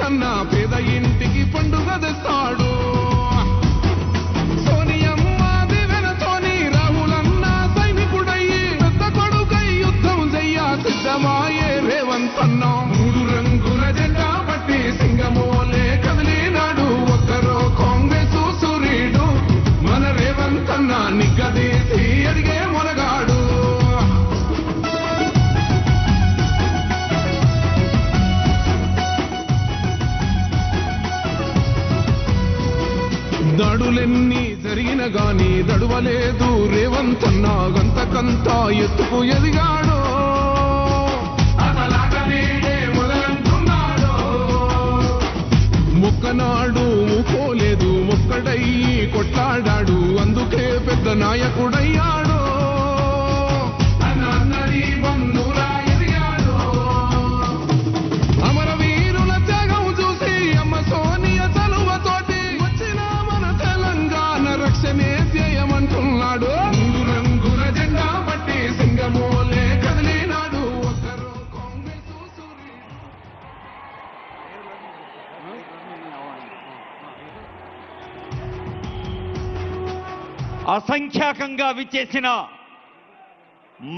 కన్నా పేద ఇంటికి పండుగ తెస్తాడు. సోనియమ్మ దివెనతోని రాహులన్న సైనికుడయ్యి పెద్ద కొడుకై యుద్ధం చెయ్య సిద్ధమాయే రేవంత్ అన్న. 3 రంగుల జెండా పట్టి సింగమోలే కదిలినాడు ఒక్కరో కాంగ్రెస్ సూర్యుడు మన రేవంత్ అన్న నిగ్గదీసి అడిగే మొనగాడు. దాడులెన్ని జరిగిన గాని దడువలేదు రేవంత్ అన్న గంతకంతా ఎత్తుకు ఎదిగాడు. మొక్కనాడు మూకోలేదు మొక్కడయ్యి కొట్లాడాడు అందుకే పెద్ద నాయకుడయ్యాడు. అమరవీరుల త్యాగం చూసి అమ్మ సోనియ చలువతోటి వచ్చిన మన తెలంగాణ రక్షణే ధ్యేయమంటున్నాడు. 3 రంగుల జెండా పట్టి సింగమోలే కదిలినాడు ఒక్కరు కాంగ్రెస్ సూర్యుడు. అసంఖ్యాకంగా విచ్చేసిన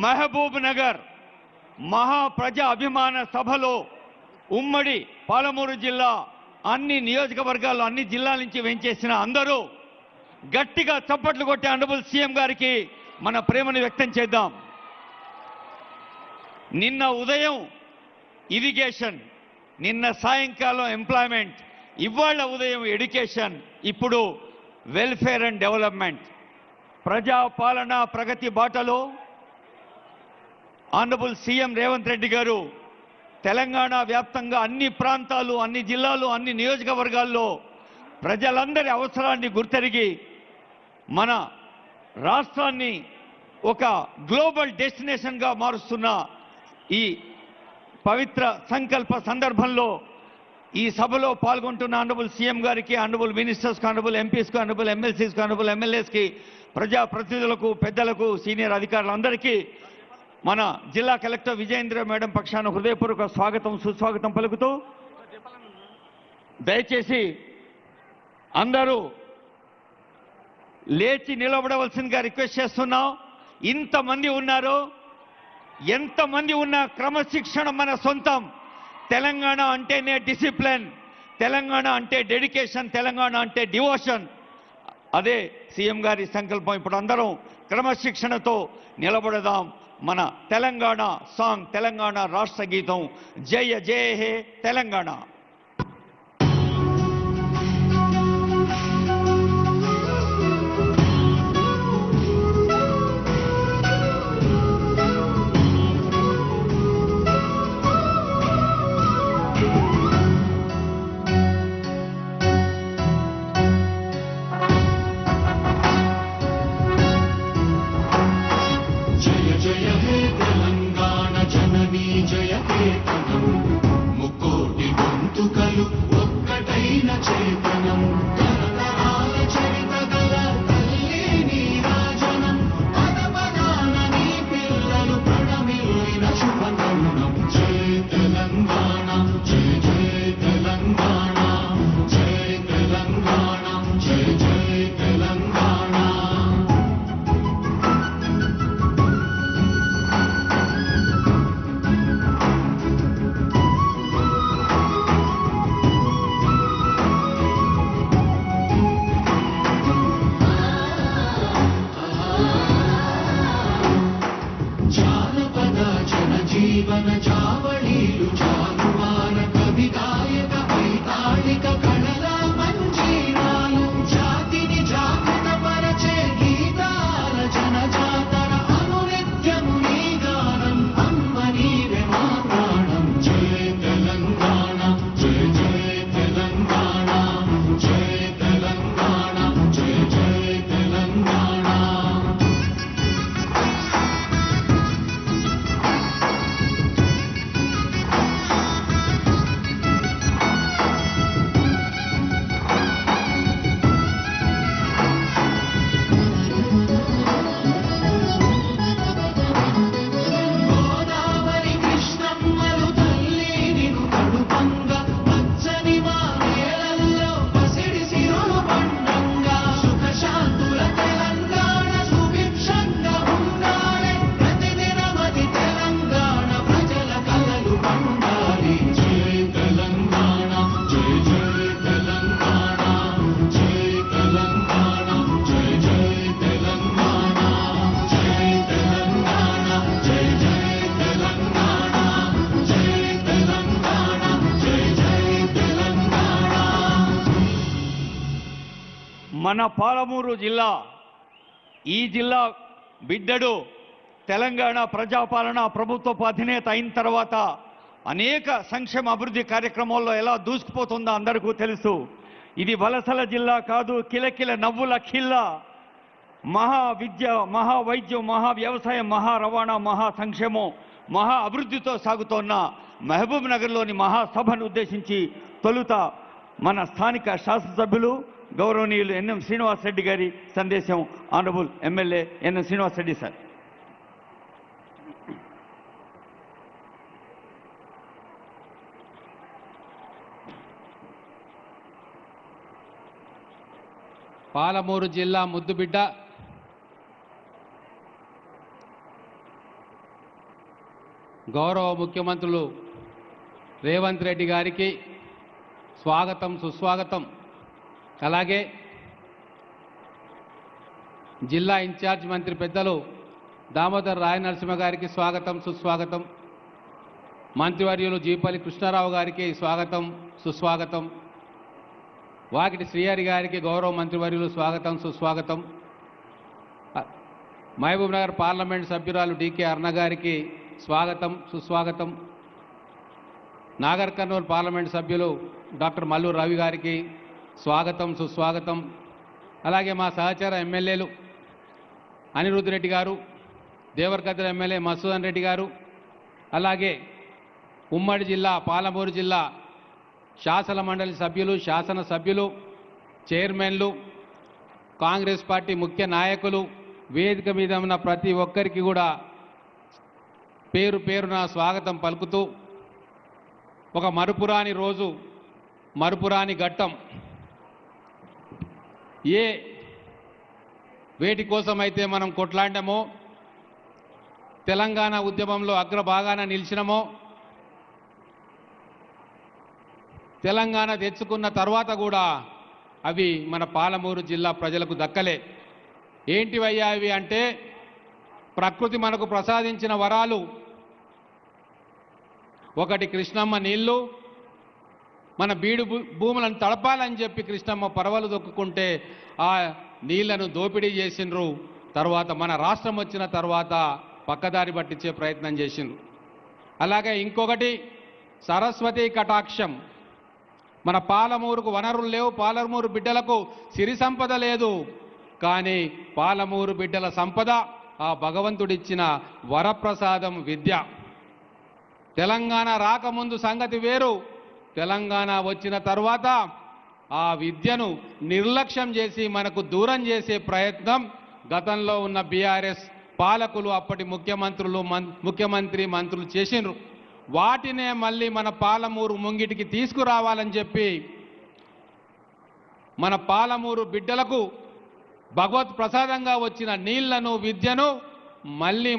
మహబూబ్ నగర్ మహాప్రజా అభిమాన సభలో ఉమ్మడి పాలమూరు జిల్లా అన్ని నియోజకవర్గాల్లో అన్ని జిల్లాల నుంచి వెంచేసిన అందరూ గట్టిగా చప్పట్లు కొట్టే ఆనరబుల్ సీఎం గారికి మన ప్రేమను వ్యక్తం చేద్దాం. నిన్న ఉదయం ఇరిగేషన్, నిన్న సాయంకాలం ఎంప్లాయ్మెంట్, ఇవాళ ఉదయం ఎడ్యుకేషన్, ఇప్పుడు వెల్ఫేర్ అండ్ డెవలప్మెంట్. ప్రజాపాలన ప్రగతి బాటలో ఆనరబుల్ సీఎం రేవంత్ రెడ్డి గారు తెలంగాణ వ్యాప్తంగా అన్ని ప్రాంతాలు, అన్ని జిల్లాలు, అన్ని నియోజకవర్గాల్లో ప్రజలందరి అవసరాన్ని గుర్తెరిగి మన రాష్ట్రాన్ని ఒక గ్లోబల్ డెస్టినేషన్గా మారుస్తున్న ఈ పవిత్ర సంకల్ప సందర్భంలో ఈ సభలో పాల్గొంటున్న ఆనరబుల్ సీఎం గారికి, ఆనరబుల్ మినిస్టర్స్కి, ఆనరబుల్ ఎంపీస్కి, ఆనరబుల్ ఎమ్మెల్సీస్కి, ఆనరబుల్ ఎమ్మెల్యేస్కి, ప్రజాప్రతినిధులకు, పెద్దలకు, సీనియర్ అధికారులందరికీ మన జిల్లా కలెక్టర్ విజయేంద్ర మేడం పక్షాన హృదయపూర్వక స్వాగతం, సుస్వాగతం పలుకుతూ దయచేసి అందరూ లేచి నిలబడవలసిందిగా రిక్వెస్ట్ చేస్తున్నాం. ఇంతమంది ఉన్నారు, ఎంతమంది ఉన్నా క్రమశిక్షణ మన సొంతం. తెలంగాణ అంటేనే డిసిప్లిన్, తెలంగాణ అంటే డెడికేషన్, తెలంగాణ అంటే డివోషన్. అదే సీఎం గారి సంకల్పం. ఇప్పుడు అందరం క్రమశిక్షణతో నిలబడదాం. మన తెలంగాణ సాంగ్, తెలంగాణ రాష్ట్ర గీతం జయ జయ హే తెలంగాణ. జయ కేతనం ముక్కోటి మన పాలమూరు జిల్లా ఈ జిల్లా బిడ్డడు తెలంగాణ ప్రజాపాలన ప్రభుత్వ అధినేత అయిన తర్వాత అనేక సంక్షేమ అభివృద్ధి కార్యక్రమాల్లో ఎలా దూసుకుపోతుందో అందరికీ తెలుసు. ఇది వలసల జిల్లా కాదు, కిలకిల నవ్వుల ఖిల్లా. మహా విద్య, మహా వైద్యం, మహా వ్యవసాయం, మహా రవాణా, మహా సంక్షేమం, మహా అభివృద్ధితో సాగుతోన్న మహబూబ్ నగర్లోని మహాసభను ఉద్దేశించి తొలుత మన స్థానిక శాసనసభ్యులు గౌరవనీయులు ఎన్ఎం శ్రీనివాసరెడ్డి గారి సందేశం. Honourable MLA NM Srinivasa Reddy sir. Palamuru జిల్లా ముద్దుబిడ్డ గౌరవ ముఖ్యమంత్రులు రేవంత్ రెడ్డి గారికి స్వాగతం, సుస్వాగతం. అలాగే జిల్లా ఇన్ఛార్జ్ మంత్రి పెద్దలు దామోదర్ రాయనరసింహ గారికి స్వాగతం, సుస్వాగతం. మంత్రివర్యులు జీపల్లి కృష్ణారావు గారికి స్వాగతం, సుస్వాగతం. వాకిటి శ్రీహరి గారికి గౌరవ మంత్రివర్యులు స్వాగతం, సుస్వాగతం. మహబూబ్ నగర్ పార్లమెంట్ సభ్యురాలు డికే అరుణ గారికి స్వాగతం, సుస్వాగతం. నాగర్ కర్నూలు పార్లమెంట్ సభ్యులు డాక్టర్ మల్లు రవి గారికి స్వాగతం, సుస్వాగతం. అలాగే మా సహచర ఎమ్మెల్యేలు అనిరుద్ధ్ రెడ్డి గారు, దేవరకద్ర ఎమ్మెల్యే మసూదన్ రెడ్డి గారు, అలాగే ఉమ్మడి జిల్లా పాలమూరు జిల్లా శాసన మండలి సభ్యులు, శాసనసభ్యులు, చైర్మన్లు, కాంగ్రెస్ పార్టీ ముఖ్య నాయకులు, వేదిక మీద ఉన్న ప్రతి ఒక్కరికి కూడా పేరు పేరున స్వాగతం పలుకుతూ, ఒక మరుపురాని రోజు, మరుపురాని ఘట్టం. ఏ వేటి కోసమైతే మనం కొట్లాడామో, తెలంగాణ ఉద్యమంలో అగ్రభాగాన నిలిచినమో, తెలంగాణ తెచ్చుకున్న తర్వాత కూడా అవి మన పాలమూరు జిల్లా ప్రజలకు దక్కలే. ఏంటివయ్యా అవి అంటే, ప్రకృతి మనకు ప్రసాదించిన వరాలు. ఒకటి కృష్ణమ్మ నీళ్లు. మన బీడు భూములను తడపాలని చెప్పి కృష్ణమ్మ పరవలు దొక్కుకుంటే ఆ నీళ్లను దోపిడీ చేసిండ్రు. తర్వాత మన రాష్ట్రం వచ్చిన తర్వాత పక్కదారి పట్టించే ప్రయత్నం చేసిండ్రు. అలాగే ఇంకొకటి సరస్వతి కటాక్షం. మన పాలమూరుకు వనరులు లేవు, పాలమూరు బిడ్డలకు సిరి సంపద లేదు. కానీ పాలమూరు బిడ్డల సంపద ఆ భగవంతుడిచ్చిన వరప్రసాదం విద్య. తెలంగాణ రాకముందు సంగతి వేరు, తెలంగాణ వచ్చిన తర్వాత ఆ విద్యను నిర్లక్ష్యం చేసి మనకు దూరం చేసే ప్రయత్నం గతంలో ఉన్న బీఆర్ఎస్ పాలకులు, అప్పటి ముఖ్యమంత్రి మంత్రులు చేసిండ్రు. వాటినే మళ్ళీ మన పాలమూరు ముంగిటికి తీసుకురావాలని చెప్పి మన పాలమూరు బిడ్డలకు భగవత్ ప్రసాదంగా వచ్చిన నీళ్లను, విద్యను మళ్ళీ